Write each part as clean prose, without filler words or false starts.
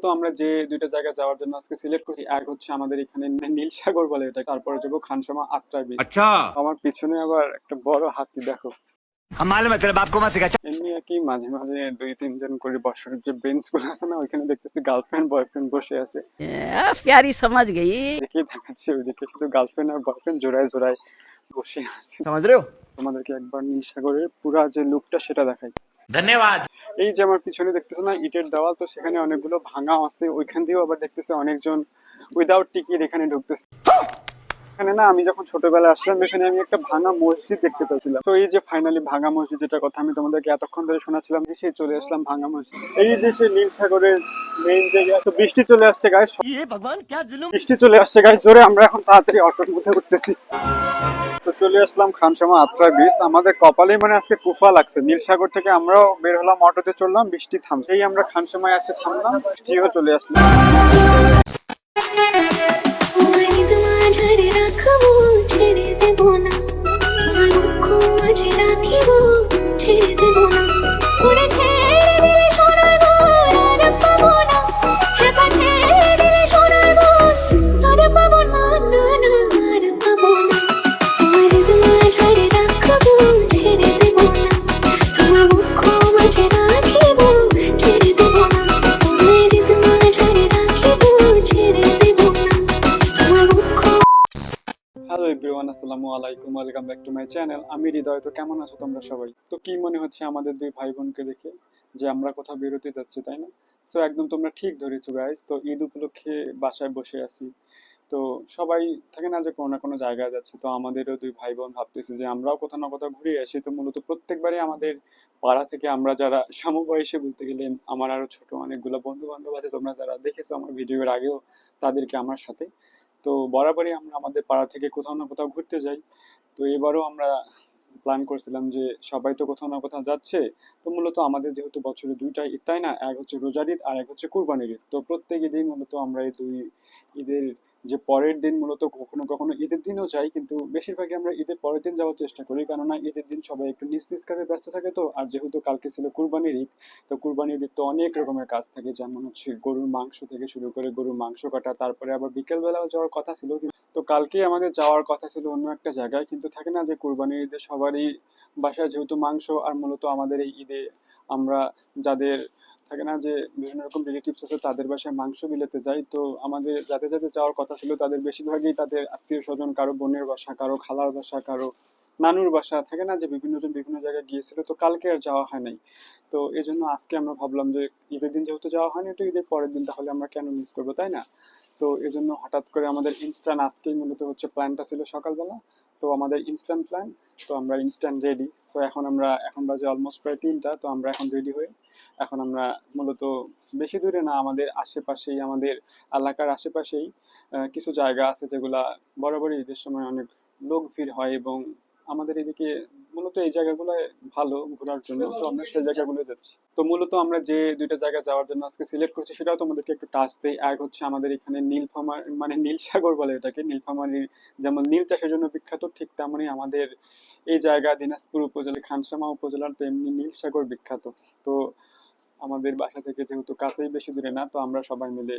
তো আমরা যে দুইটা জায়গা যাওয়ার জন্য আজকে সিলেক্ট করি, এক হচ্ছে আমাদের এখানে নীল সাগর বলে এটা, তারপরে যাবো খানসামা আত্রাই বিচ। अच्छा আমার পিছনে আবার একটা বড় হাতি দেখো। हम मालूम है तेरे बाप को मत सिखा। এমনি আর কি মাঝে মাঝে দুই তিনজন করে বসার যে বেঞ্চ গুলো আছে না, ওইখানে দেখতেছি গার্লফ্রেন্ড বয়ফ্রেন্ড বসে আছে। प्यारी समझ गई। দেখেই দেখাচ্ছে ওইদিকে শুধু গার্লফ্রেন্ড আর বয়ফ্রেন্ড জোড়ায় জোড়ায় বসে আছে। समझ रहे हो? তোমাদেরকে একবার নীল সাগরের পুরা যে লুকটা সেটা দেখাই। धन्यवाद। এই যে আমার পিছনে দেখতেছো না ইটের দেওয়াল, তো সেখানে অনেকগুলো ভাঙা আছে, ওইখান দিয়েও আবার দেখতেছে অনেকজন উইদাউট টিকিট এখানে ঢুকতেছে। এখানে না আমি যখন ছোটবেলায় আসলাম, এখানে আমি একটা ভাঙা মসজিদ দেখতে পেয়েছিলাম। তো এই যে ফাইনালি ভাঙা মসজিদ, যেটা কথা আমি তোমাদেরকে এতক্ষণ ধরে শোনাচ্ছিলাম, যে সেই চলে আসলাম ভাঙা মসজিদ। এই যে সেই নীল সাগরের মেইন জায়গা। তো বৃষ্টি চলে আসছে গাইস, বৃষ্টি চলে আসছে গাইস জোরে। আমরা এখন তাড়াতাড়ি অটোর মধ্যে উঠতেছি। তো চলে আসলাম খানসামা আত্রাই বিচ। আমাদের কপালে মানে আজকে কুফা লাগছে। নীল সাগর থেকে আমরাও বের হলাম, অটোতে চললাম, বৃষ্টি থামছে। এই আমরা খানসামায় এসে থামলাম, বৃষ্টিও চলে আসলো। হ্যালো এভরিওয়ান, আসসালামু আলাইকুম, welcome back to my channel. আমি হৃদয়। তো কেমন আছো তোমরা সবাই? তো কি মনে হচ্ছে আমাদের দুই ভাই বোনকে দেখে যে আমরা কোথাও বেরোতে যাচ্ছি, তাই না? সো একদম তোমরা ঠিক ধরেছো গাইস। তো ঈদ উপলক্ষে বাসায় বসে আছি। তো সবাই থাকে না যে কোনো না কোনো জায়গায় যাচ্ছে, তো আমাদেরও দুই ভাই বোন ভাবতেছি যে আমরাও কোথাও না কোথাও ঘুরে আসি। তো মূলত প্রত্যেকবারই আমাদের পাড়া থেকে আমরা যারা সমবয়সী, বলতে গেলে আমার আরো ছোট অনেকগুলো বন্ধু বান্ধব আছে, তোমরা যারা দেখেছো আমার ভিডিওর আগেও, তাদেরকে আমার সাথে। তো বরাবরই আমরা আমাদের পাড়া থেকে কোথাও না কোথাও ঘুরতে যাই। তো এবারও আমরা প্ল্যান করছিলাম যে সবাই তো কোথাও না কোথাও যাচ্ছে। তো মূলত আমাদের যেহেতু বছরে দুইটা ঈদ, তাই না, এক হচ্ছে রোজার ঈদ আর এক হচ্ছে কুরবানির ঈদ। তো প্রত্যেক ঈদেই মূলত আমরা এই দুই ঈদের যে পরের দিন মূলত কখনো কখনো ঈদের দিনও যাই, কিন্তু বেশিরভাগই আমরা ঈদের পরের দিন যাওয়ার চেষ্টা করি, কেননা ঈদের দিন সবাই একটু নিজ নিজ কাজে ব্যস্ত থাকে। তো আর যেহেতু কালকে ছিল কুরবানির ঈদ, তো কুরবানির ঈদ তো অনেক রকমের কাজ থাকে, যেমন হচ্ছে গরুর মাংস থেকে শুরু করে গরুর মাংস কাটা, তারপরে আবার বিকেল বেলাও যাওয়ার কথা ছিল। তো কালকে আমাদের যাওয়ার কথা ছিল অন্য একটা জায়গায়, কিন্তু থাকে না যে কুরবানির ঈদে সবারই বাসায় যেহেতু মাংস, আর মূলত আমাদের এই ঈদে আমরা যাদের থাকে না যে বিভিন্ন রকম রিলেটিভস আছে, তাদের বাসায় মাংস বিলাতে যাই। তো আমাদের যাদের যাদের যাওয়ার কথা ছিল, তাদের বেশিরভাগই তাদের আত্মীয় স্বজন, কারো বোনের বাসা, কারো খালার বাসা, কারো নানুর বাসা, থাকে না যে বিভিন্ন জন বিভিন্ন জায়গায় গিয়েছিল। তো কালকে আর যাওয়া হয় নাই। তো এই জন্য আজকে আমরা ভাবলাম যে ঈদের দিন যেহেতু যাওয়া হয়নি, তো ঈদের পরের দিন তাহলে আমরা কেন মিস করবো, তাই না? তো এই জন্য হঠাৎ করে আমাদের ইনস্ট্যান্ট আজকেই মূলত হচ্ছে প্ল্যানটা ছিল সকালবেলা। তো আমাদের ইনস্ট্যান্ট প্ল্যান, তো আমরা ইনস্ট্যান্ট রেডি। তো এখন বাজে অলমোস্ট প্রায় 3টা। তো আমরা এখন রেডি হয়ে এখন আমরা মূলত বেশি দূরে না, আমাদের আশেপাশেই, আমাদের এলাকার আশেপাশেই কিছু জায়গা আছে যেগুলা বরাবরই ঈদের সময় অনেক লোক ভিড় হয়, এবং আমাদের এদিকে মূলত এই জায়গাগুলো ভালো ঘোরার জন্য। তো আমরা সেই জায়গাগুলো যাচ্ছি। তো মূলত আমরা যে দুইটা জায়গা যাওয়ার জন্য আজকে সিলেক্ট করছি, সেটাও তোমাদেরকে একটু টাচ দেই। এক হচ্ছে আমাদের এখানে নীলফামার, মানে নীল সাগর বলে এটাকে। নীলফামারীর যেমন নীল চাষের জন্য বিখ্যাত, ঠিক তেমনই আমাদের এই জায়গা দিনাজপুর উপজেলা খানসামা উপজেলার তেমনি নীল সাগর বিখ্যাত। তো আমাদের বাসা থেকে যেহেতু কাছেই, বেশি দূরে না, তো আমরা সবাই মিলে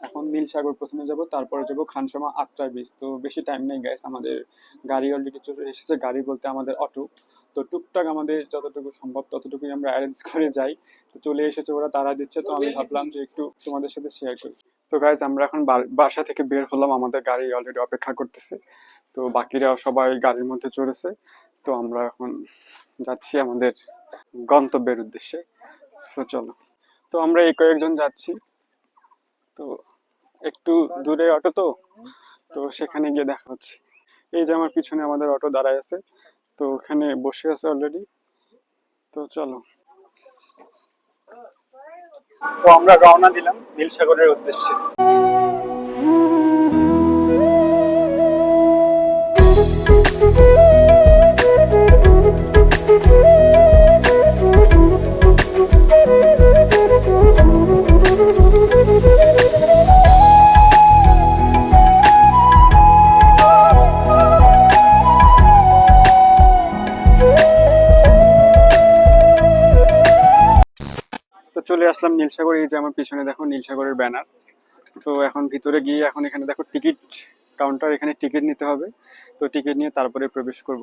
এখন নীল সাগর প্রথমে যাব, তারপরে যাব খানসামা আত্রাই বিচ। তো বেশি টাইম নেই গাইস, আমাদের গাড়ি অলরেডি চলে এসেছে। গাড়ি বলতে আমাদের অটো। তো টুকটাক আমাদের যতটুকু সম্ভব ততটুকুই আমরা অ্যারেঞ্জ করে যাই। তো চলে এসেছে, ওরা তারা দিচ্ছে। তো আমি ভাবলাম যে একটু তোমাদের সাথে শেয়ার করি। তো গাইস আমরা এখন বাসা থেকে বের হলাম, আমাদের গাড়ি অলরেডি অপেক্ষা করতেছে। তো বাকিরা সবাই গাড়ির মধ্যে চড়েছে। তো আমরা এখন যাচ্ছি আমাদের গন্তব্যের উদ্দেশ্যে। তো চলো, তো আমরা এই কয়েকজন যাচ্ছি। তো একটু দূরে অটো, তো সেখানে গিয়ে দেখা হচ্ছে। এই যে আমার পিছনে আমাদের অটো দাঁড়ায় আছে, তো ওখানে বসে আছে অলরেডি। তো চলো, তো আমরা রওনা দিলাম নীল সাগরের উদ্দেশ্যে। আসলাম নীলসাগর, এই যে আমার পিছনে দেখো নীলসাগরের ব্যানার। তো এখন ভিতরে গিয়ে এখন এখানে দেখো টিকিট কাউন্টার, এখানে টিকিট নিতে হবে। তো টিকিট নিয়ে তারপরে প্রবেশ করব।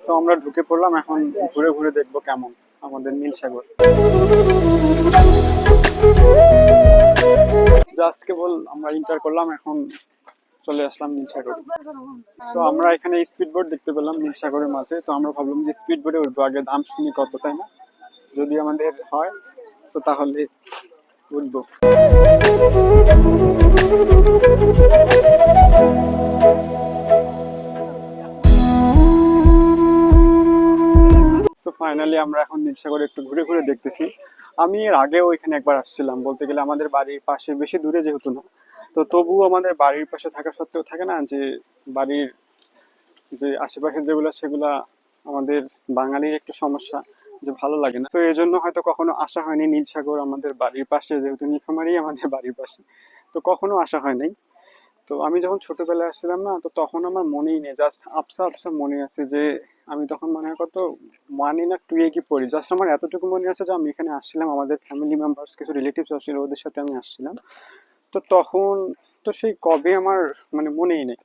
তো আমরা ঢুকে পড়লাম, এখন ঘুরে ঘুরে দেখবো কেমন আমাদের নীলসাগর। জাস্ট কেবল আমরা ইন্টার করলাম, এখন চলে আসলাম নীলসাগর। তো আমরা এখানে স্পিড বোট দেখতে পেলাম নীলসাগরের মাঝে। তো আমরা ভাবলাম যে স্পিড বোটে উঠবো, আগে দাম শুনি কত, তাই না? যদি আমাদের হয় তো তাহলে উঠবো। তো ফাইনালি আমরা এখন নীলসাগরে একটু ঘুরে ঘুরে দেখতেছি। আমি এর আগেও এখানে একবার আসছিলাম, বলতে গেলে আমাদের বাড়ির পাশে, বেশি দূরে যেহেতু না। তো তবুও আমাদের বাড়ির পাশে থাকা সত্ত্বেও থাকে না যে বাড়ির যে আশেপাশে যেগুলা সেগুলা আমাদের বাঙালির একটু সমস্যা, যে ভালো লাগে না। তো এই জন্য হয়তো কখনো আসা হয়নি নীলসাগর আমাদের বাড়ির পাশে, যেহেতু নীলফামারী আমাদের বাড়ির পাশে। তো কখনো আসা হয় নাই। তো আমি যখন ছোটবেলায় আসছিলাম না, তো তখন আমার মনেই নেই, জাস্ট আবসা আবসা মনে আছে যে আমি তখন মনে হয় কত ওয়ানে না টুয়ে কি পড়ি। জাস্ট আমার এতটুকু মনে আছে যে আমি এখানে আসছিলাম, আমাদের ফ্যামিলি মেম্বার্স কিছু রিলেটিভস আসছিল, ওদের সাথে আমি আসছিলাম। তো তখন তো সেই কবে আমার মানে মনেই নেই।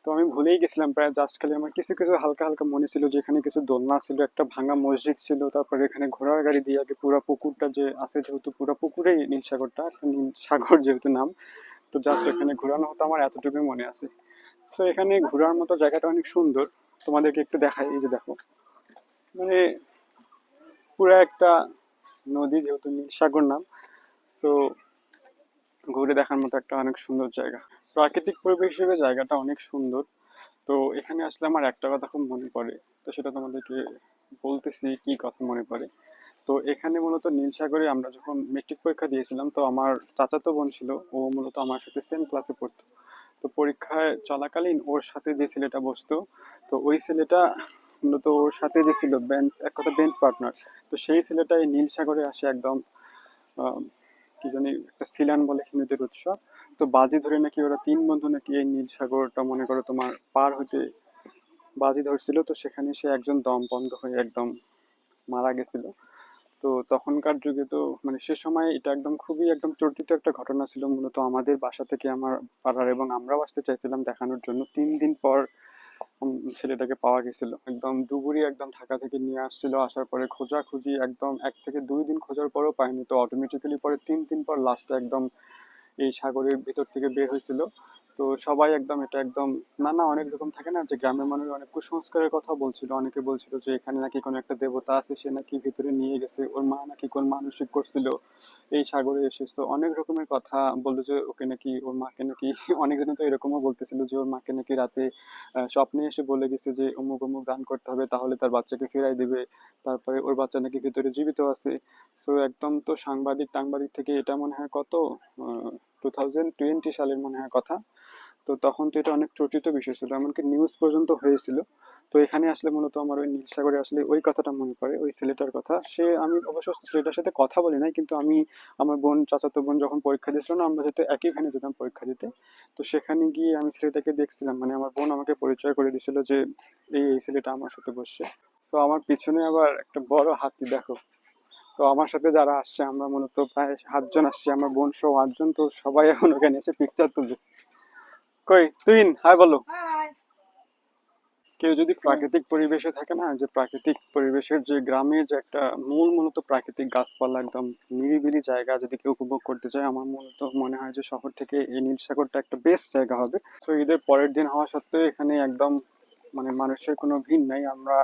তো আমি ভুলেই গেছিলাম প্রায়, জাস্ট খালি আমার কিছু কিছু হালকা হালকা মনে ছিল যে এখানে কিছু দোলনা ছিল, একটা ভাঙা মসজিদ ছিল, তারপরে এখানে ঘোড়ার গাড়ি দিয়ে আগে পুরো পুকুরটা যে আছে, যেহেতু পুরো পুকুরেই নীলসাগরটা, একটা নীল সাগর যেহেতু নাম, তো জাস্ট এখানে ঘোরানো হতো, আমার এতটুকুই মনে আছে। তো এখানে ঘোরার মতো জায়গাটা অনেক সুন্দর, তোমাদেরকে একটু দেখাই। এই যে দেখো, মানে পুরো একটা নদী, যেহেতু নীলসাগর নাম, তো ঘুরে দেখার মতো একটা অনেক সুন্দর জায়গা। প্রাকৃতিক পরিবেশ হিসেবে জায়গাটা অনেক সুন্দর। তো এখানে আসলে আমার একটা কথা খুব মনে পড়ে, তো সেটা তোমাদেরকে বলতেছি কি কথা মনে পড়ে। তো এখানে মূলত নীলসাগরে আমরা যখন মেট্রিক পরীক্ষা দিয়েছিলাম, তো আমার চাচাতো বোন ছিল, ও মূলত আমার সাথে সেম ক্লাসে পড়তো। তো পরীক্ষায় চলাকালীন ওর সাথে যে ছেলেটা বসতো, তো ওই ছেলেটা মূলত ওর সাথে যে ছিল বেঞ্চ, এক কথা বেঞ্চ পার্টনার, তো সেই ছেলেটাই নীলসাগরে আসে একদম আহ, কি জানি একটা সিলান বলে হিন্দুদের উৎসব। তো বাজি ধরে নাকি ওরা তিন বন্ধু নাকি এই নীলসাগরটা মনে করো তোমার পার হতে বাজি ধরছিল। তো সেখানে সে একজন দম বন্ধ হয়ে একদম মারা গেছিল। তো তখনকার যুগে তো মানে সে সময় এটা একদম খুবই একদম চর্চিত একটা ঘটনা ছিল। মূলত আমাদের বাসা থেকে আমার পাড়ার, এবং আমরাও আসতে চাইছিলাম দেখানোর জন্য। 3 দিন পর ছেলেটাকে পাওয়া গেছিল, একদম ডুবুরি একদম ঢাকা থেকে নিয়ে আসছিল। আসার পরে খোঁজাখুঁজি একদম 1 থেকে 2 দিন খোঁজার পরও পাইনি। তো অটোমেটিক্যালি পরে 3 দিন পর লাস্টে একদম এই সাগরের ভিতর থেকে বের হয়েছিল। তো সবাই একদম এটা একদম নানা অনেক রকম থাকে না, যে গ্রামের মানুষ অনেক কুসংস্কারের কথা বলছিল। অনেকে বলছিল যে এখানে নাকি কোনো একটা দেবতা আছে, সে নাকি ভিতরে নিয়ে গেছে, ওর মা নাকি কোন মানসিক করছিল এই সাগরে এসে। তো অনেক রকমের কথা বললো যে ওকে নাকি, ওর মাকে নাকি অনেকজনে তো এরকমও বলতেছিল যে ওর মাকে নাকি রাতে স্বপ্নে এসে বলে গেছে যে অমুক অমুক দান করতে হবে, তাহলে তার বাচ্চাকে ফেরাই দিবে। তারপরে ওর বাচ্চা নাকি ভিতরে জীবিত আছে। তো একদম তো সাংবাদিক টাংবাদিক থেকে এটা মনে হয় কত 2020 সালের মনে হয় কথা। তো তখন তো এটা অনেক চর্চিত বিষয় ছিল, এমনকি নিউজ পর্যন্ত হয়েছিল। তো এখানে আসলে মূলত আমার ওই নীলসাগরে আসলে ওই কথাটা মনে পড়ে, ওই ছেলেটার কথা। সে, আমি অবশ্য ছেলেটার সাথে কথা বলি নাই, কিন্তু আমি আমার বোন, চাচাতো বোন যখন পরীক্ষা দিয়েছিল না, আমরা যেহেতু একই ভ্যানে যেতাম পরীক্ষা দিতে, তো সেখানে গিয়ে আমি ছেলেটাকে দেখছিলাম। মানে আমার বোন আমাকে পরিচয় করে দিয়েছিল যে এই এই ছেলেটা আমার সাথে বসছে। তো আমার পিছনে আবার একটা বড় হাতি দেখো। তো আমার সাথে যারা আসছে, আমরা মূলত প্রায় 7 জন আসছি, আমার বোন সহ 8 জন। তো সবাই এখন ওখানে এসে পিকচার তুলতেছে। কই তুই হাই বলো। কেউ যদি প্রাকৃতিক পরিবেশে থাকে না, যে প্রাকৃতিক পরিবেশের যে গ্রামের যে একটা মূলত প্রাকৃতিক গাছপালা, একদম নিরিবিলি জায়গা যদি কেউ উপভোগ করতে চায়, আমার মূলত মনে হয় যে শহর থেকে এই নীলসাগরটা একটা বেস্ট জায়গা হবে। তো ঈদের পরের দিন হওয়া সত্ত্বেও এখানে একদম মানে মানুষের কোনো ভিড় নাই। আমরা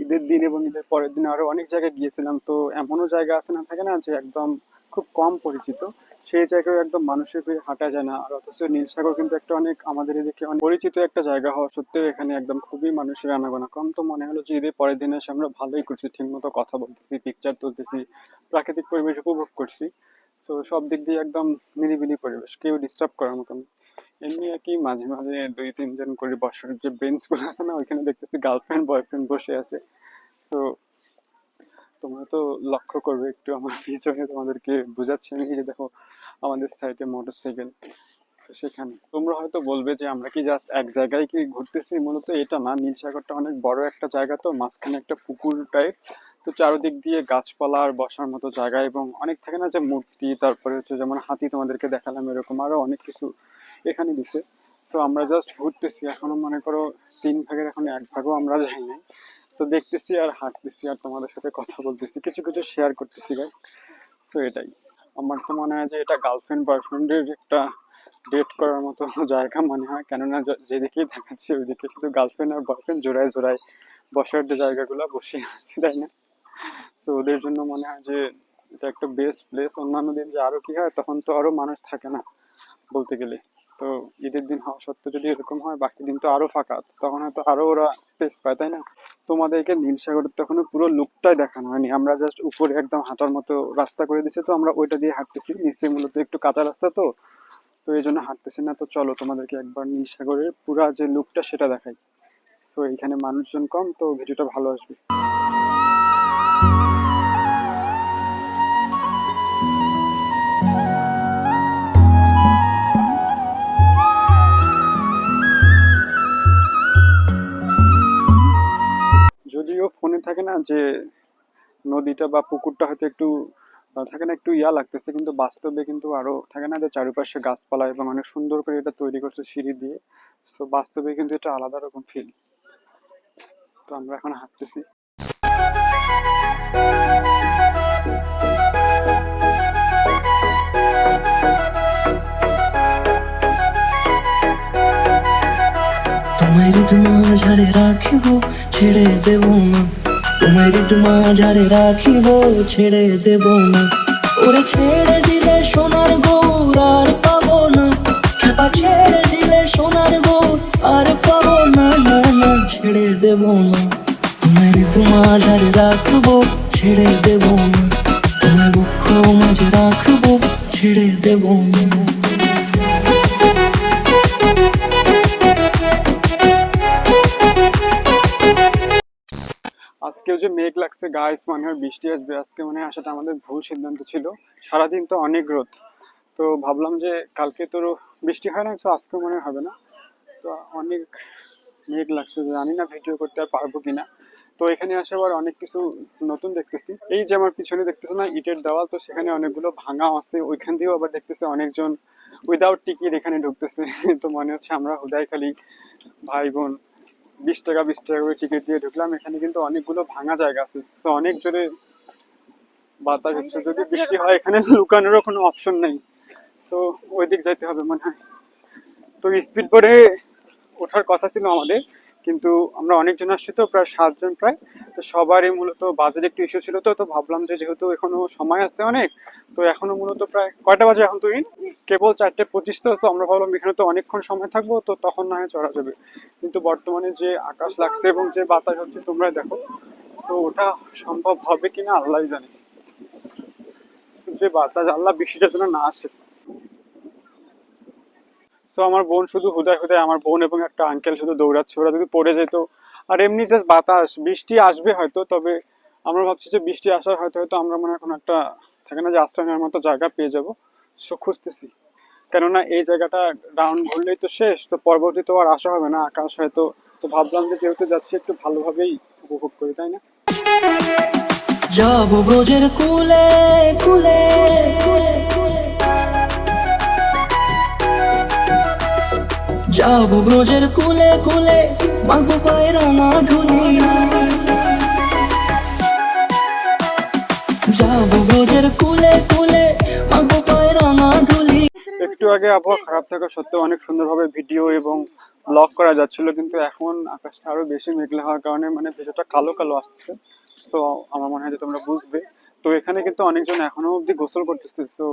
ঈদের দিন এবং ঈদের পরের দিন আরো অনেক জায়গায় গিয়েছিলাম। তো এমনও জায়গা আছে না, থাকে না, যে একদম খুব কম পরিচিত, সেই জায়গায় একদম মানুষের ভিড় হাঁটা যায় না। আর অথচ নীলসাগর কিন্তু একটা অনেক আমাদের এদিকে অনেক পরিচিত একটা জায়গা হওয়া সত্ত্বেও এখানে একদম খুবই মানুষের আনাগোনা কম। তো মনে হলো যে ঈদের পরের দিনে এসে আমরা ভালোই করছি, ঠিক মতো কথা বলতেছি, পিকচার তুলতেছি, প্রাকৃতিক পরিবেশ উপভোগ করছি। তো সব দিক দিয়ে একদম নিরিবিলি পরিবেশ, কেউ ডিস্টার্ব করার মতন। এমনি আর কি, মাঝে মাঝে 2-3 জন করে বসার যে বেঞ্চ গুলো আছে না, ওইখানে দেখতেছি গার্লফ্রেন্ড বয়ফ্রেন্ড বসে আছে। তো তোমরা তো লক্ষ্য করবে একটু আমার পিছনে, তোমাদেরকে বুঝাচ্ছি আমি। এই যে দেখো আমাদের সাইডে মোটরসাইকেল। তো সেখানে তোমরা হয়তো বলবে যে আমরা কি জাস্ট এক জায়গায় কি ঘুরতেছি, মূলত এটা না। নীল সাগরটা অনেক বড় একটা জায়গা, তো মাঝখানে একটা পুকুর টাইপ, তো চারদিক দিয়ে গাছপালা আর বসার মতো জায়গা, এবং অনেক থাকে না যে মূর্তি, তারপরে হচ্ছে যেমন হাতি তোমাদেরকে দেখালাম, এরকম আরো অনেক কিছু এখানে দিছে। তো আমরা জাস্ট ঘুরতেছি, এখনো মনে করো 3 ভাগের এখন 1 ভাগও আমরা যাই নাই। তো দেখতেছি আর হাঁটতেছি আর তোমাদের সাথে কথা বলতেছি, কিছু কিছু শেয়ার করতেছি গাইস। তো এটাই, আমার তো মনে হয় যে এটা গার্লফ্রেন্ড বয়ফ্রেন্ডের একটা ডেট করার মতো জায়গা মনে হয়, কেননা যেদিকেই দেখাচ্ছে ওইদিকে শুধু গার্লফ্রেন্ড আর বয়ফ্রেন্ড জোড়ায় জোড়ায় বসার যে জায়গাগুলো বসে আছে, তাই না? তো ওদের জন্য মনে হয় যে এটা একটা বেস্ট প্লেস। অন্যান্য দিন যে আরো কি হয়, তখন তো আরো মানুষ থাকে না বলতে গেলে। তো ঈদের দিন হওয়া সত্ত্বেও যদি এরকম হয়, বাকি দিন তো আরো ফাঁকা, তখন হয়তো আরো ওরা স্পেস পায়, তাই না? তোমাদেরকে নীল সাগরের তখন পুরো লুকটাই দেখানো হয়নি, আমরা জাস্ট উপরে একদম হাঁটার মতো রাস্তা করে দিছে, তো আমরা ওইটা দিয়ে হাঁটতেছি। নিচে মূলত একটু কাঁচা রাস্তা, তো তো এই জন্য হাঁটতেছি না। তো চলো তোমাদেরকে একবার নীল সাগরের পুরা যে লুকটা সেটা দেখাই। তো এখানে মানুষজন কম, তো ভিডিওটা ভালো আসবে। যদিও ফোনে থাকে না যে নদীটা বা পুকুরটা হয়তো একটু থাকে না, একটু ইয়া লাগতেছে, কিন্তু বাস্তবে কিন্তু আরো থাকে না যে চারিপাশে গাছপালা এবং অনেক সুন্দর করে এটা তৈরি করছে সিঁড়ি দিয়ে। তো বাস্তবে কিন্তু এটা আলাদা রকম ফিল। তো আমরা এখন হাঁটতেছি। তোমায় ঋতু মাঝারে রাখিব, ছেড়ে দেব না। তোমায় ঋতু মাঝারে রাখিব, ছেড়ে দেব না। ওরে ছেড়ে দিলে সোনার গৌর আর পাবো না। খেপা ছেড়ে দিলে সোনার গৌর আর পাবো না, না না, ছেড়ে দেব না। তোমায় ঋতু মাঝারে রাখবো, ছেড়ে দেব না। তোমায় বক্ষ মাঝে রাখবো, ছেড়ে দেব না। আজকেও যে মেঘ লাগছে গাইস, মনে হয় বৃষ্টি আসবে আজকে, মনে হয় আসাটা আমাদের ভুল সিদ্ধান্ত ছিল। সারাদিন তো অনেক রোদ, তো ভাবলাম যে কালকে তো বৃষ্টি হয় না, তো আজকে মনে হয় হবে না। তো অনেক মেঘ লাগছে, জানি না ভিডিও করতে আর পারবো কিনা। তো এখানে আসে আবার অনেক কিছু নতুন দেখতেছি। এই যে আমার পিছনে দেখতেছো না ইটের দেওয়াল, তো সেখানে অনেকগুলো ভাঙা আছে, ওইখান দিয়েও আবার দেখতেছে অনেকজন উইদাউট টিকিট এখানে ঢুকতেছে। তো মনে হচ্ছে আমরা হুদাই খালি ভাই বোন 20 টাকা 20 টাকা করে টিকিট দিয়ে ঢুকলাম। এখানে কিন্তু অনেকগুলো ভাঙা জায়গা আছে, তো অনেক জোরে বাতাস হচ্ছে, যদি বৃষ্টি হয় এখানে লুকানোরও কোনো অপশন নেই। তো ওই দিক যাইতে হবে মনে হয়। তো স্পিড বোর্ডে ওঠার কথা ছিল আমাদের, কিন্তু আমরা অনেকজন আসছি, তো প্রায় 7 জন প্রায়। তো সবারই মূলত বাজেট একটু ইস্যু ছিল, তো তো ভাবলাম যে যেহেতু এখনো সময় আছে অনেক, তো এখনো মূলত প্রায় কয়টা বাজে এখন, তুই কেবল 4:25, তো তো আমরা ভাবলাম এখানে তো অনেকক্ষণ সময় থাকবো, তো তখন না হয় চড়া যাবে। কিন্তু বর্তমানে যে আকাশ লাগছে এবং যে বাতাস হচ্ছে তোমরা দেখো, তো ওটা সম্ভব হবে কিনা আল্লাহ জানে। যে বাতাস, আল্লাহ বৃষ্টিটার জন্য না আসে। তো আমার বোন শুধু হুদায় হুদায়, আমার বোন এবং একটা আঙ্কেল শুধু দৌড়াচ্ছে, ওরা যদি পড়ে যেত। আর এমনি জাস্ট বাতাস, বৃষ্টি আসবে হয়তো, তবে আমরা ভাবছি যে বৃষ্টি আসার হয়তো হয়তো আমরা মনে হয় কোনো একটা থাকে না যে আশ্রয় নেওয়ার মতো জায়গা পেয়ে যাবো। সো খুঁজতেছি, কেননা এই জায়গাটা ডাউন ঘুরলেই তো শেষ, তো পরবর্তী তো আর আসা হবে না আকাশ হয়তো। তো ভাবলাম যে যেহেতু যাচ্ছি একটু ভালোভাবেই উপভোগ করি, তাই না? যাব ব্রজের কুলে কুলে, যাব ব্রজের কুলে কুলে, মাগো পায়ের ধুলি। যাব ব্রজের কুলে কুলে, মাগো পায়ের ধুলি। একটু আগে আবহাওয়া খারাপ থাকা সত্ত্বেও অনেক সুন্দরভাবে ভিডিও এবং ব্লগ করা যাচ্ছিল, কিন্তু এখন আকাশটা আরো বেশি মেঘলা হওয়ার কারণে মানে ভিডিওটা কালো কালো আসছে। তো আমার মনে হয় যে তোমরা বুঝবে। তো এখানে কিন্তু অনেকজন এখনো অব্দি গোসল করতেছে, তো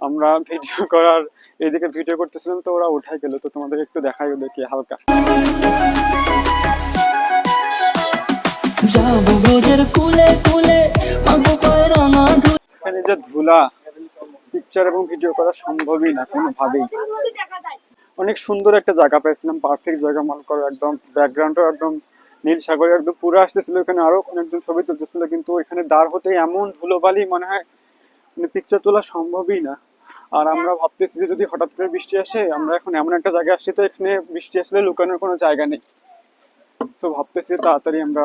আমরা ভিডিও করার এইদিকে ভিডিও করতেছিলাম, তো ওরা উঠাই গেল। তো তোমাদের একটু দেখাই ওদেরকে হালকা। যাব ব্রজের কুলে কুলে, মাগো পায়ের ধুলি। এখানে যে ধুলা, পিকচার এবং ভিডিও করা সম্ভবই না কোনোভাবেই। অনেক সুন্দর একটা জায়গা পেয়েছিলাম, পারফেক্ট জায়গা মনে করো, একদম ব্যাকগ্রাউন্ডও একদম নীল সাগরে একদম পুরো আসতেছিল, এখানে আরো অনেকজন ছবি তুলতেছিল, কিন্তু এখানে দাঁড় হতে এমন ধুলোবালি মনে হয় মানে পিকচার তোলা সম্ভবই না। আর আমরা ভাবতেছি যে যদি হঠাৎ করে বৃষ্টি আসে, আমরা এখন এমন একটা জায়গায় আসছি তো এখানে বৃষ্টি আসলে লুকানোর কোনো জায়গা নেই। তো ভাবতেছি তাড়াতাড়ি আমরা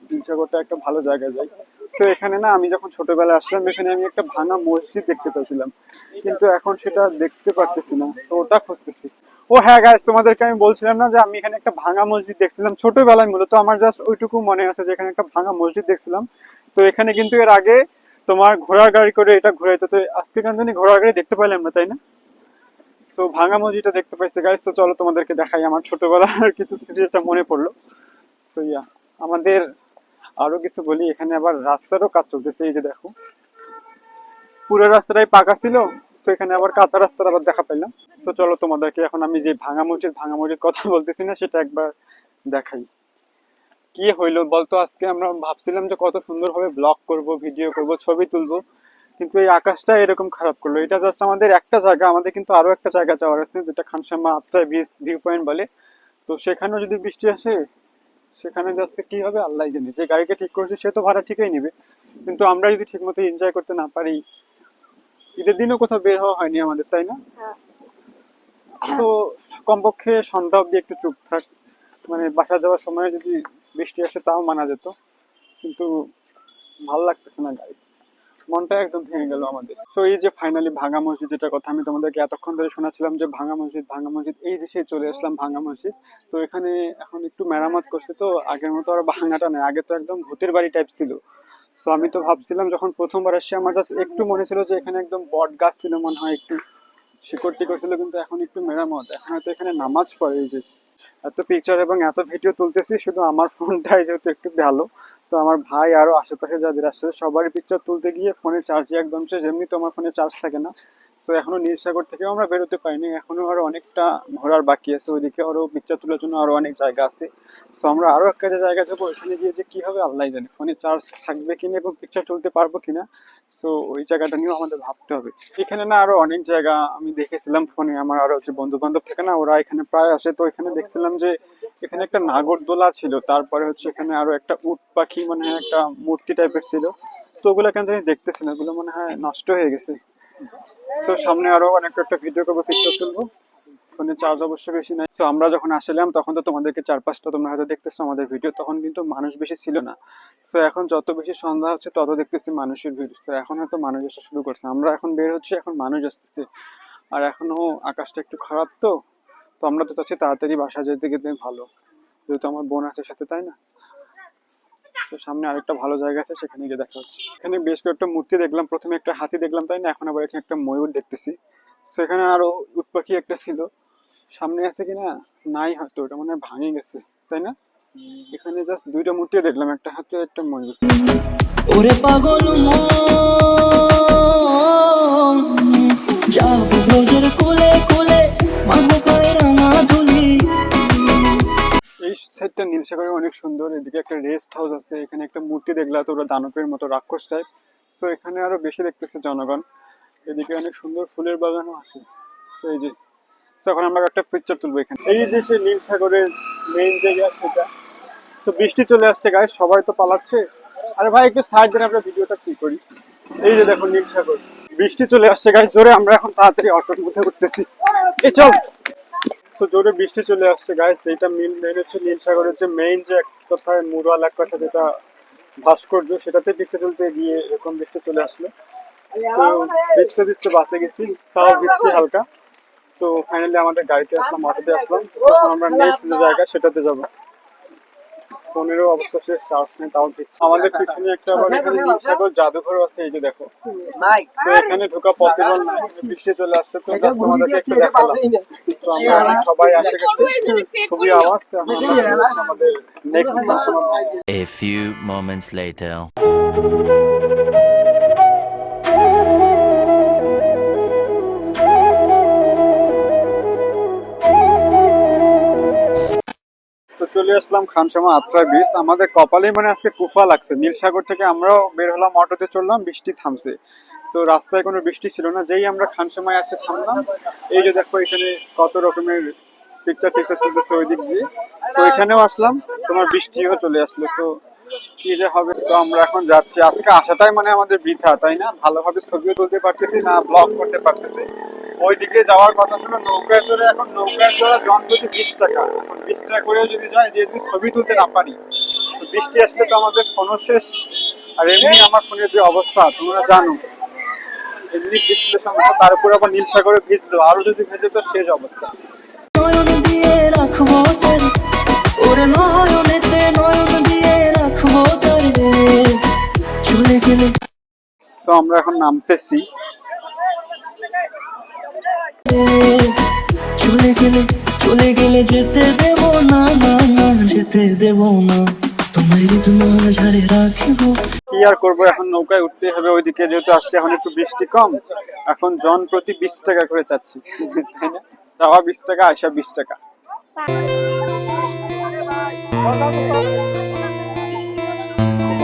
নীলসাগরটা একটা ভালো জায়গায় যাই। তো এখানে না আমি যখন ছোটবেলায় আসলাম এখানে আমি একটা ভাঙা মসজিদ দেখতে পেয়েছিলাম, কিন্তু এখন সেটা দেখতে পারতেছি না, তো ওটা খুঁজতেছি। ও হ্যাঁ গাইস, তোমাদেরকে আমি বলছিলাম না যে আমি এখানে একটা ভাঙা মসজিদ দেখছিলাম ছোটবেলায়, মূলত আমার জাস্ট ওইটুকু মনে আছে যে এখানে একটা ভাঙা মসজিদ দেখছিলাম। তো এখানে কিন্তু এর আগে তোমার ঘোড়ার গাড়ি করে এটা ঘুরাইতো, তো আজকে কেন জানি ঘোড়ার গাড়ি দেখতে পাইলাম না, তাই না? তো ভাঙা মসজিদটা দেখতে পাইছি গাইস। তো চলো তোমাদেরকে দেখাই আমার ছোটবেলার কিছু স্মৃতি যেটা মনে পড়লো। তো ইয়া, আমাদের আরো কিছু বলি, এখানে আবার রাস্তারও কাজ চলতেছে। এই যে দেখো, পুরো রাস্তাটাই পাকা ছিল, তো এখানে আবার কাঁচা রাস্তার আবার দেখা পাইলাম। তো চলো তোমাদেরকে এখন আমি যে ভাঙা মসজিদ কথা বলতেছি না সেটা একবার দেখাই। কি হইলো বলতো, আজকে আমরা ভাবছিলাম যে কত সুন্দর ভাবে ব্লগ করব, ভিডিও করব, ছবি তুলবো, কিন্তু এই আকাশটা এরকম খারাপ করলো। এটা জাস্ট আমাদের একটা জায়গা, আমাদের কিন্তু আরো একটা জায়গা যাওয়ার আছে যেটা খানসামা আত্রাই ভিউ পয়েন্ট বলে। তো সেখানেও যদি বৃষ্টি আসে, সেখানে জাস্ট কি হবে আল্লাহ জানে। যে গাড়িটা ঠিক করছে সে তো ভাড়া ঠিকই নিবে, কিন্তু আমরা যদি ঠিক মতো এনজয় করতে না পারি। ঈদের দিনও কোথাও বের হওয়া হয়নি আমাদের, তাই না? তো কমপক্ষে সন্ধ্যা অব্দি একটু চুপ থাক, মানে বাসা যাওয়ার সময় যদি বৃষ্টি আসে তাও মানা যেত, কিন্তু ভালো লাগতেছে না গাইস, মনটা একদম ভেঙে গেল আমাদের। সো এই যে ফাইনালি ভাঙা মসজিদ, যেটার কথা আমি তোমাদেরকে এতক্ষণ ধরে শোনাচ্ছিলাম যে ভাঙা মসজিদ, এই যে সে চলে আসলাম ভাঙা মসজিদ। তো এখানে এখন একটু মেরামত করছে, তো আগের মতো আর ভাঙাটা নেই, আগে তো একদম ভূতের বাড়ি টাইপ ছিল। তো আমি তো ভাবছিলাম যখন প্রথমবার আসছি, আমার জাস্ট একটু মনে ছিল যে এখানে একদম বট গাছ ছিল মনে হয়, একটু শিকড় টিকড় ছিল, কিন্তু এখন একটু মেরামত, এখন হয়তো এখানে নামাজ পড়ে। এই যে এত পিকচার এবং এত ভিডিও তুলতেছি, শুধু আমার ফোনটাই যেহেতু একটু ভালো, তো আমার ভাই আরো আশেপাশে যাদের আসছে সবারই পিকচার তুলতে গিয়ে ফোনে চার্জই একদম শেষ। এমনি তো আমার ফোনে চার্জ থাকে না। তো এখনো নীলসাগর থেকেও আমরা বেরোতে পারিনি, এখনো আরো অনেকটা ঘোরার বাকি আছে, ওইদিকে আরো পিকচার তোলার জন্য আরো অনেক জায়গা আছে। তো আমরা আরো একটা যে জায়গা যাবো, ওইখানে গিয়ে যে কি হবে আল্লাহ জানে, ফোনে চার্জ থাকবে কিনা এবং পিকচার তুলতে পারবো কিনা। তো ওই জায়গাটা নিয়েও আমাদের ভাবতে হবে। এখানে না আরো অনেক জায়গা আমি দেখেছিলাম ফোনে, আমার আরো যে বন্ধু বান্ধব থাকে না, ওরা এখানে প্রায় আসে। তো এখানে দেখছিলাম যে এখানে একটা নাগরদোলা ছিল, তারপরে হচ্ছে এখানে আরো একটা উট পাখি মনে হয় একটা মূর্তি টাইপের ছিল। তো ওগুলো কেন জানি দেখতেছি না, ওগুলো মনে হয় নষ্ট হয়ে গেছে। তো সামনে আরো অনেক একটা ভিডিও করবো, পিকচার তুলবো। ফোনে চার্জ অবশ্য বেশি নাই। তো আমরা যখন আসলাম তখন তো তোমাদেরকে 4-5টা তোমরা হয়তো দেখতেছো আমাদের ভিডিও, তখন কিন্তু মানুষ বেশি ছিল না। তো এখন যত বেশি সন্ধ্যা হচ্ছে তত দেখতেছি মানুষের ভিড়। তো এখন হয়তো মানুষ আসা শুরু করছে, আমরা এখন বের হচ্ছি, এখন মানুষ আসতেছে। আর এখনো আকাশটা একটু খারাপ, তো তো আমরা তো চাচ্ছি তাড়াতাড়ি বাসা যেতে গেলে ভালো, যেহেতু আমার বোন আছে সাথে, তাই না? তো সামনে আরেকটা ভালো জায়গা আছে, সেখানে গিয়ে দেখা হচ্ছে। এখানে বেশ কয়েকটা মূর্তি দেখলাম, প্রথমে একটা হাতি দেখলাম, তাই না? এখন আবার এখানে একটা ময়ূর দেখতেছি। তো এখানে আরো উট পাখি একটা ছিল, সামনে আছে কিনা নাই হয়তো, ওটা মনে হয় ভাঙে গেছে, তাই না? এখানে জাস্ট দুইটা মূর্তি দেখলাম, একটা হাতি আর একটা ময়ূর। ওরে পাগল মন, যাবো ব্রজের কোলে কোলে, মাগো পায়ে রাঙা ধুলি। এই সাইডটা নীলসাগরে অনেক সুন্দর, এদিকে একটা রেস্ট হাউস আছে, এখানে একটা মূর্তি দেখলা তো, ওরা দানবের মতো রাক্ষস টাইপ। তো এখানে আরো বেশি দেখতেছে জনগণ। এদিকে অনেক সুন্দর ফুলের বাগানও আছে। তো এই যে, তো এখন আমরা একটা পিকচার তুলবো এখানে। এই যে সে নীলসাগরের মেইন জায়গা সেটা। তো বৃষ্টি চলে আসছে গাইস, সবাই তো পালাচ্ছে। আরে ভাই একটু সাইড দেন, আমরা ভিডিওটা কি করি। এই যে দেখো নীলসাগর, বৃষ্টি চলে আসছে গাইস জোরে, আমরা এখন তাড়াতাড়ি অটোর মধ্যে উঠতেছি। এই চল। তো জোরে বৃষ্টি চলে আসছে গাইস, এইটা মেইন হচ্ছে নীলসাগরের যে মেইন যে এক কথায় মুরাল এক কথা যেটা ভাস্কর্য, সেটাতে পিকচার তুলতে গিয়ে এরকম বৃষ্টি চলে আসলো। তো ভিজতে ভিজতে বাসে গেছি, তাও ভিজছি হালকা। তো ফাইনালি আমাদের গাড়িতে আসলাম, অটোতে আসলাম। এখন আমরা নেক্সট যে জায়গা সেটাতে যাবো। ফোনেরও অবস্থা শেষ, চার্জ নেই, তাও ঠিক। আমাদের পিছনে একটা আবার এখানে নীলসাগর জাদুঘর আছে, এই যে দেখো। তো এখানে ঢোকা পসিবল না, বৃষ্টি চলে আসছে, তো জাস্ট তোমাদেরকে একটু দেখালাম। তো আমরা সবাই আসে গেছি, খুবই আওয়াজ। তো এখন আমরা আমাদের next A few moments later. তো চলে আসলাম খানসামা আত্রাই ব্রিজ। আমাদের কপালেই মানে আজকে কুফা লাগছে, নীলসাগর থেকে আমরাও বের হলাম, অটোতে চললাম, বৃষ্টি থামছে। তো রাস্তায় কোনো বৃষ্টি ছিল না, যেই আমরা খানসামায় আসে থামলাম। এই যে দেখো এখানে কত রকমের পিকচার তুলতেছে ওই দিক দিয়ে। তো এখানেও আসলাম, তোমার বৃষ্টিও চলে আসলো। তো কি যে হবে। তো আমরা এখন যাচ্ছি, আজকে আসাটাই মানে আমাদের বৃথা, তাই না? ভালোভাবে ছবিও তুলতে পারতেছি না, ব্লগ করতে পারতেছি। ওইদিকে যাওয়ার কথা ছিল নৌকায় চড়ে, এখন নৌকায় চড়া জন প্রতি 20 টাকা। এখন 20 টাকা করেও যদি যায়, যেহেতু ছবি তুলতে না পারি, তো বৃষ্টি আসলে তো আমাদের ফোনও শেষ। আর এমনি আমার ফোনের যে অবস্থা তোমরা জানো, এমনি ডিসপ্লে সমস্যা, তার উপর আবার নীল সাগরে ভিজলো, আরো যদি ভেজে তো শেষ অবস্থা। নয়ন দিয়ে রাখবো তোর, ওরে নয়নেতে নয়ন দিয়ে রাখবো তোর, চলে গেলে তো আমরা এখন নামতেছি। চলে গেলে চলে গেলে যেতে দেব না, না না যেতে দেব না, তোমায় তোমার ঝাড়ে রাখিব। কি আর করবো, এখন নৌকায় উঠতে হবে। ওইদিকে যেহেতু আসছে, এখন একটু বৃষ্টি কম, এখন জন প্রতি 20 টাকা করে চাচ্ছি। তাই না? যাওয়া 20 টাকা, আসা 20 টাকা।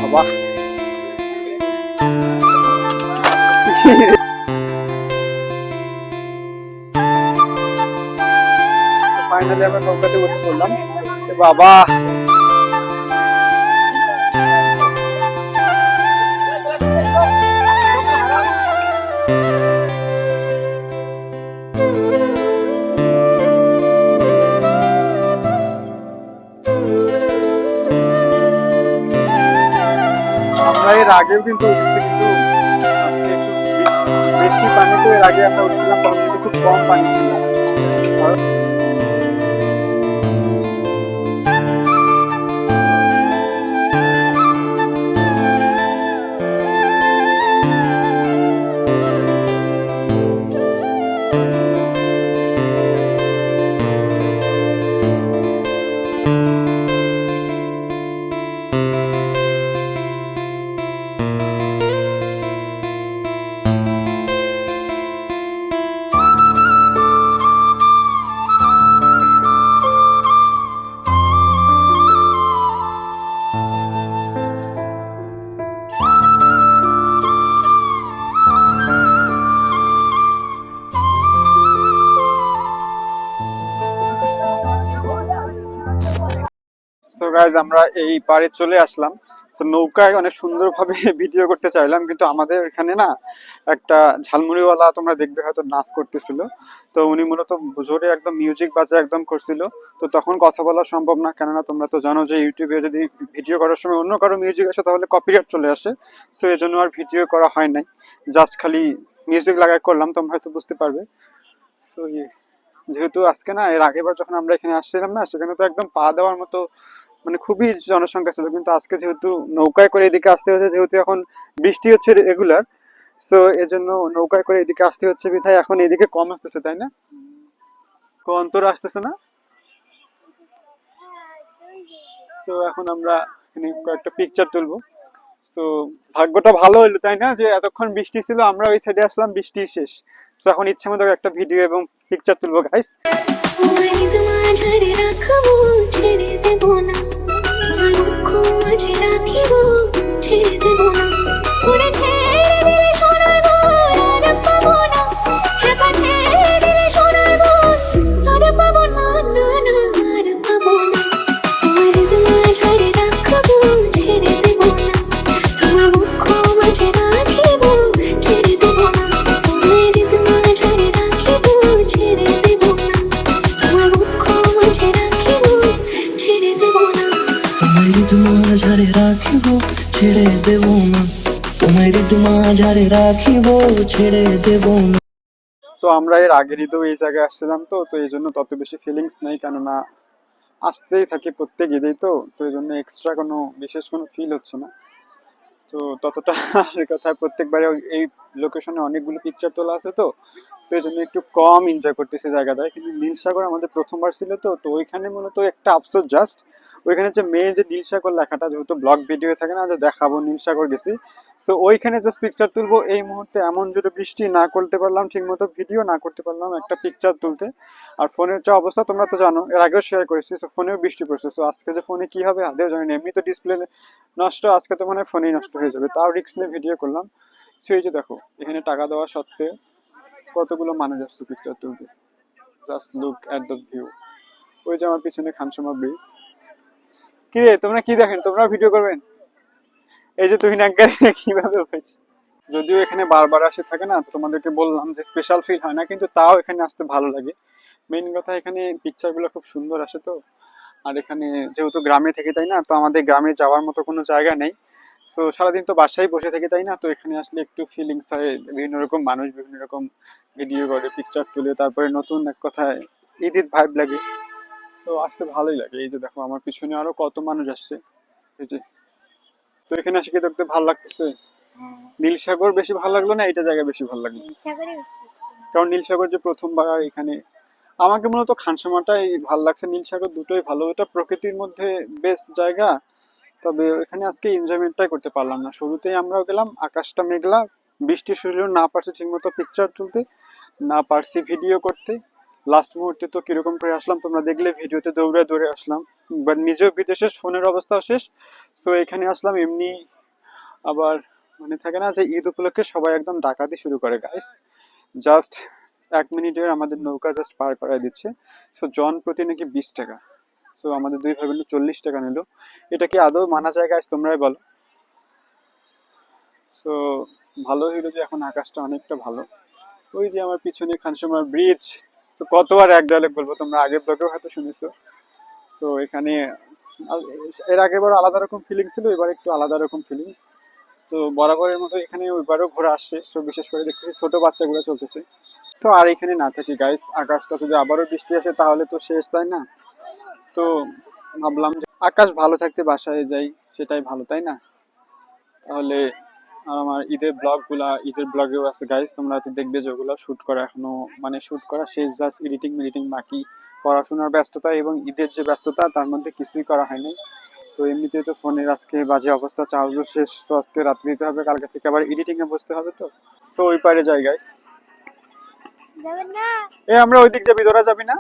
বাবা, ফাইনালি আমরা নৌকাতে বসে পড়লাম। এ বাবা, আমরা এর আগেও কিন্তু উঠেছি, কিন্তু আজকে একটু বেশি পানি। তো এর আগে আমরা উঠছিলাম, তখন কিন্তু খুব কম পানি ছিল। সো গাইজ, আমরা এই পাড়ে চলে আসলাম। সো নৌকায় অনেক সুন্দরভাবে ভিডিও করতে চাইলাম, কিন্তু আমাদের এখানে না একটা ঝালমুড়িওয়ালা, তোমরা দেখবে হয়তো, নাচ করতেছিল। তো উনি মূলত জোরে একদম মিউজিক বাজে একদম করছিল। তো তখন কথা বলা সম্ভব না, কেননা তোমরা তো জানো যে ইউটিউবে যদি ভিডিও করার সময় অন্য কারো মিউজিক আসে তাহলে কপিরাইট চলে আসে। সো এই জন্য আর ভিডিও করা হয় নাই, জাস্ট খালি মিউজিক লাগাই করলাম, তোমরা হয়তো বুঝতে পারবে। সো যেহেতু আজকে না, এর আগের বার যখন আমরা এখানে আসছিলাম না, সেখানে তো একদম পা দেওয়ার মতো মানে খুবই জনসংখ্যা ছিল, কিন্তু আজকে যেহেতু নৌকায় করে এদিকে আসতে হচ্ছে, যেহেতু এখন বৃষ্টি হচ্ছে রেগুলার, তো এজন্য নৌকায় করে এদিকে আসতে হচ্ছে বিধায় এখন এদিকে কম আসতেছে, তাই না? অন্তর আসতেছে না। তো এখন আমরা এখানে কয়েকটা পিকচার তুলবো। তো ভাগ্যটা ভালো হলো, তাই না, যে এতক্ষণ বৃষ্টি ছিল, আমরা ওই সাইডে আসলাম, বৃষ্টি শেষ। তো এখন ইচ্ছে মতো একটা ভিডিও এবং পিকচার তুলবো গাইস। তোমায় তোমার ঝাড়ে রাখবো, ছেড়ে দেবো না, তোমার দুঃখ মাঝে রাখিব, ছেড়ে দেবো না, ওরে ছেড়ে দিলে সোনার মন আর পাবো না, খেপা ছেড়ে দিলে সোনার মন আর পাবো না, না না আর পাবো না, তোমার তোমার ঝাড়ে রাখবো, ছেড়ে দেবো না, তোমার দুঃখ মাঝে রাখিব, ছেড়ে দেবো না, তোমার তোমার ঝাড়ে রাখিব, ছেড়ে দেবো না, তোমার দুঃখ মাঝে রাখিব, ছেড়ে দেবো না। তোমায় তোমার ঝাড়ে রাখিব, ছেড়ে দেব না, তোমায় তোমার ঝাড়ে রাখিব, ছেড়ে দেব না। তো আমরা এর আগের ঈদেও এই জায়গায় আসছিলাম, তো তো এই জন্য তত বেশি ফিলিংস নেই, কেননা আসতেই থাকি প্রত্যেক ঈদেই। তো তো এই জন্য এক্সট্রা কোনো বিশেষ কোনো ফিল হচ্ছে না। তো ততটা কথা, প্রত্যেকবারে এই লোকেশনে অনেকগুলো পিকচার তোলা আছে, তো তো এই জন্য একটু কম এনজয় করতেছি জায়গাটায়। কিন্তু নীলসাগর আমাদের প্রথমবার ছিল, তো তো ওইখানে মূলত একটা আফসোস, জাস্ট ওইখানে যে মেয়ে যে নীলসাগর লেখাটা, যেহেতু ব্লগ ভিডিও থাকে না যে দেখাবো নীলসাগর গেছি, তো ওইখানে জাস্ট পিকচার তুলবো, এই মুহূর্তে এমন জোরে বৃষ্টি, না করতে পারলাম ঠিক মতো ভিডিও, না করতে পারলাম একটা পিকচার তুলতে। আর ফোনের যে অবস্থা তোমরা তো জানো, এর আগেও শেয়ার করেছি, তো ফোনেও বৃষ্টি পড়ছে। তো আজকে যে ফোনে কি হবে আদেও জানি না, এমনি তো ডিসপ্লে নষ্ট, আজকে তো মানে ফোনেই নষ্ট হয়ে যাবে, তাও রিস্ক নিয়ে ভিডিও করলাম। সেই যে দেখো, এখানে টাকা দেওয়া সত্ত্বেও কতগুলো মানুষ আসছে পিকচার তুলতে। Just look at the view. ওই যে আমার পিছনে খানসমা ব্রিজ। কি রে, তোমরা কি দেখেন? তোমরা ভিডিও করবেন? এই যে তুহিন আঙ্কেল কিভাবে হয়েছে। যদিও এখানে বারবার আসে থাকে না, তো তোমাদেরকে বললাম যে স্পেশাল ফিল হয় না, কিন্তু তাও এখানে আসতে ভালো লাগে। মেইন কথা এখানে পিকচার গুলো খুব সুন্দর আসে তো। আর এখানে যেহেতু গ্রামে থেকে তাই না, তো আমাদের গ্রামে যাওয়ার মতো কোনো জায়গা নেই। তো সারাদিন তো বাসায় বসে থেকে তাই না, তো এখানে আসলে একটু ফিলিংস হয়, বিভিন্ন রকম মানুষ বিভিন্ন রকম ভিডিও করে পিকচার তুলে, তারপরে নতুন এক কথায় ঈদের ভাইব লাগে। তো আসতে ভালোই লাগে। এই যে দেখো আমার পিছনে আরো কত মানুষ আসছে, এই যে। তো এখানে আসে কি দেখতে ভালো লাগতেছে? নীলসাগর বেশি ভালো লাগলো না এটা জায়গা বেশি ভালো লাগলো? কারণ নীলসাগর যে প্রথমবার এখানে, আমাকে মূলত খানসামাটাই ভালো লাগছে, নীলসাগর দুটোই ভালো। এটা প্রকৃতির মধ্যে বেস্ট জায়গা। তবে এখানে আজকে এনজয়মেন্টটাই করতে পারলাম না। শুরুতেই আমরাও গেলাম, আকাশটা মেঘলা, বৃষ্টি শুরু হলো, না পারছি ঠিক মতো পিকচার তুলতে, না পারছি ভিডিও করতে। লাস্ট মুহূর্তে তো কিরকম করে আসলাম তোমরা দেখলে ভিডিওতে, দৌড়ে দৌড়ে আসলাম। বাট নিজেও বিদেশে, ফোনের অবস্থাও শেষ। সো এখানে আসলাম এমনি। আবার মানে থাকে না যে ঈদ উপলক্ষে সবাই একদম ডাকাতি শুরু করে গাইস। জাস্ট 1 মিনিটের আমাদের নৌকা জাস্ট পার করায় দিচ্ছে। সো জন প্রতি নাকি 20 টাকা। সো আমাদের দুই ভাই বোনের 40 টাকা নিল। এটা কি আদৌ মানা যায় গাইস, তোমরাই বলো। সো ভালো হইলো যে এখন আকাশটা অনেকটা ভালো। ওই যে আমার পিছনে খানসামা ব্রিজ। সো কতবার এক ডায়লগ বলবো, তোমরা আগের ব্লগেও হয়তো শুনেছো। সো এখানে এর আগের বার আলাদা রকম ফিলিংস ছিল, এবার একটু আলাদা রকম ফিলিংস। তো বরাবরের মতো এখানে ওইবারও ঘোরা আসছে। সো বিশেষ করে দেখতেছি ছোট বাচ্চাগুলো চলতেছে। সো আর এখানে না থাকি গাইস, আকাশটা যদি আবারও বৃষ্টি আসে তাহলে তো শেষ, তাই না? তো ভাবলাম যে আকাশ ভালো থাকতে বাসায় যাই, সেটাই ভালো, তাই না? তাহলে আর আমার ঈদের ব্লগেও আছে গাইস, তোমরা তো দেখবে যেগুলো শুট করা এখনো, মানে শুট করা শেষ, জাস্ট এডিটিং বাকি। পড়াশোনার ব্যস্ততা এবং ঈদের যে ব্যস্ততা, তার মধ্যে কিছুই করা হয়নি। তো এমনিতেই তো ফোনের আজকে বাজে অবস্থা, চার্জও শেষ। তো আজকে রাত্রে দিতে হবে, কালকে থেকে আবার এডিটিং এ বসতে হবে। তো সো ওই পারে যাই গাইস। আমরা ওই দিক যাবি, তোরা যাবি না?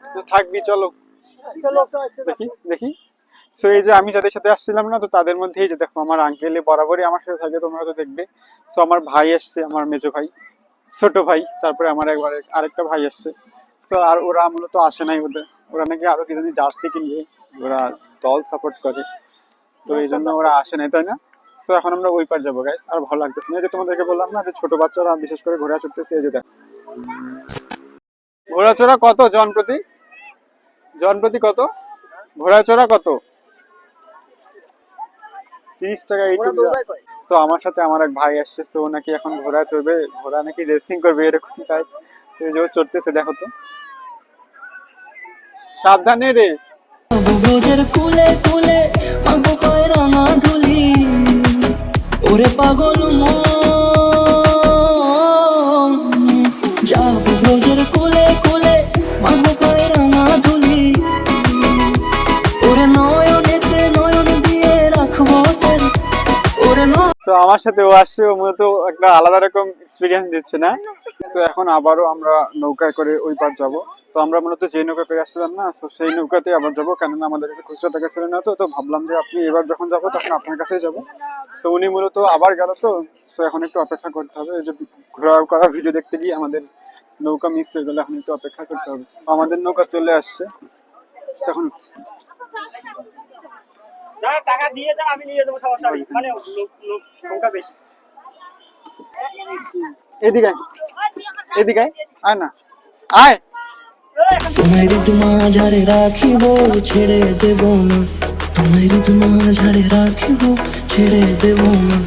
তো থাকবি, চলো দেখি দেখি। সো এই যে আমি যাদের সাথে আসছিলাম না, তো তাদের মধ্যে এই যে দেখো আমার আঙ্কেল বরাবরই আমার সাথে থাকে, তোমরা তো দেখবে। সো আমার ভাই আসছে, আমার মেজো ভাই, ছোট ভাই, তারপরে আমার একবার আরেকটা ভাই আসছে। সো আর ওরা মূলত আসে নাই, ওরা নাকি আরো কি জানি জার্সি কিনবে, ওরা দল সাপোর্ট করে, তো এই জন্য ওরা আসে নাই, তাই না? সো এখন আমরা ওই পার যাবো গাইস। আর ভালো লাগতেছে না, যে তোমাদেরকে বললাম না যে ছোট বাচ্চারা বিশেষ করে ঘোড়া চড়তেছে। এই যে দেখো ঘোড়া চড়া কত জন প্রতি কত ঘোড়া চড়া কত? 30 টাকা ইউটিউব। তো আমার সাথে আমার এক ভাই আসছে, তো নাকি এখন ঘোড়া চড়বে, ঘোড়া নাকি রেসিং করবে এরকম টাইপ। যে ও চড়তেছে, দেখো তো, সাবধানে রে। ব্রজের কুলে কুলে মাগো কয় রাঙা ধুলি, ওরে পাগল মন যাব ব্রজের কুলে কুলে মাগো কয় রাঙা ধুলি, ওরে নয়নেতে নয়ন দিয়ে রাখবো তোর, ওরে তো আমার সাথে ও আসছে, ও মূলত একটা আলাদা রকম এক্সপিরিয়েন্স দিচ্ছে না। তো এখন আবারও আমরা নৌকায় করে ওই পার যাব। তো আমরা মূলত যে নৌকা করে আসছিলাম না, তো সেই নৌকাতে আবার যাবো, কেননা আমাদের কাছে খুচরা টাকা ছিল না। তো ভাবলাম যে আপনি এবার যখন যাবো তখন আপনার কাছেই যাবো। তো উনি মূলত আবার গেল, তো এখন একটু অপেক্ষা করতে হবে। এই যে ঘোরা করা ভিডিও দেখতে গিয়ে আমাদের নৌকা মিস হয়ে গেলে এখন একটু অপেক্ষা করতে হবে। আমাদের নৌকা চলে আসছে এখন। টাকা দিয়ে দেন, আমি নিয়ে দেবো, সমস্যা নেই। মানে সংখ্যা বেশি। এদিকে এদিকে আয় না, আয়। তোমার মাঝারে রাখিব ছেড়ে দেব না, তোমার মাঝারে রাখিব ছেড়ে দেব না,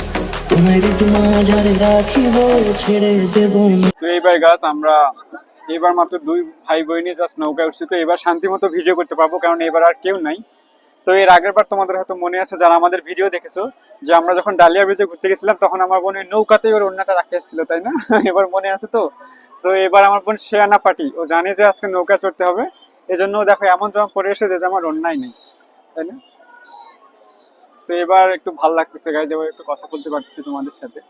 তোমার মাঝারে রাখিব ছেড়ে দেব না। তো এইবার গাছ আমরা এবার মাত্র 2 ভাই বোনই জাস্ট নৌকায় উঠছি। তো এবার শান্তি মতো ভিডিও করতে পারবো, কারণ এবার আর কেউ নাই। তো এর আগের বার তোমাদের হয়তো মনে আছে, যারা আমাদের ভিডিও দেখেছো, যে আমরা যখন ডালিয়া ব্রিজে ঘুরতে গেছিলাম তখন আমার বোন ওই নৌকাতেই ওর ওড়নাটা রাখে এসেছিল, তাই না? এবার মনে আছে তো? তো এবার আমার বোন শেয়ানা পাটি, ও জানে যে আজকে নৌকা চড়তে হবে, এজন্য দেখো এমন জামা পরে এসে যে আমার ওড়নাই নেই, তাই না? তো এবার একটু ভাল লাগতেছে গাইজ, এবার একটু কথা বলতে পারতেছি তোমাদের সাথে।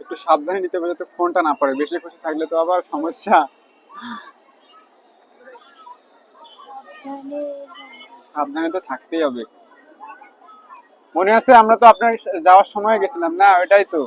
একটু সাবধানে নিতে হবে যাতে ফোনটা না পড়ে, বেশি খুশি থাকলে তো আবার সমস্যা। সাবধানে তো থাকতেই হবে। মনে আছে আমরা তো আপনার যাওয়ার সময় গেছিলাম না, ওইটাই তো।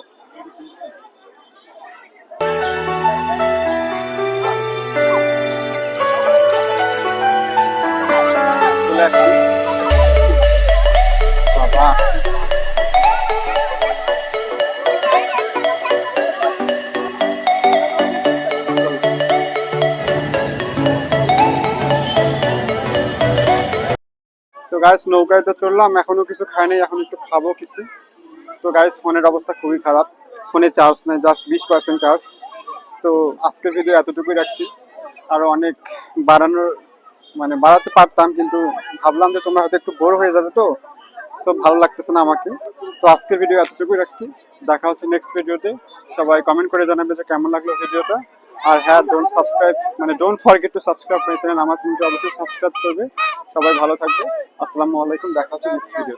তো গাইস নৌকায় তো চললাম, এখনো কিছু খাই নাই, এখন একটু খাবো কিছু। তো গাইস ফোনের অবস্থা খুবই খারাপ, ফোনে চার্জ নেই, জাস্ট 20% চার্জ। তো আজকের ভিডিও এতটুকুই রাখছি, আরো অনেক বাড়ানোর বাড়াতে পারতাম, কিন্তু ভাবলাম যে তোমরা হয়তো একটু বোর হয়ে যাবে, তো সব ভালো লাগতেছে না আমাকে। তো আজকের ভিডিও এতটুকুই রাখছি, দেখা হচ্ছে নেক্সট ভিডিওতে। সবাই কমেন্ট করে জানাবে যে কেমন লাগলো ভিডিওটা। আর হ্যাঁ, don't forget to subscribe my channel, আমার চ্যানেলটি অবশ্যই সাবস্ক্রাইব করবে। সবাই ভালো থাকবে, আসসালামু আলাইকুম, দেখা হচ্ছে নেক্সট ভিডিও।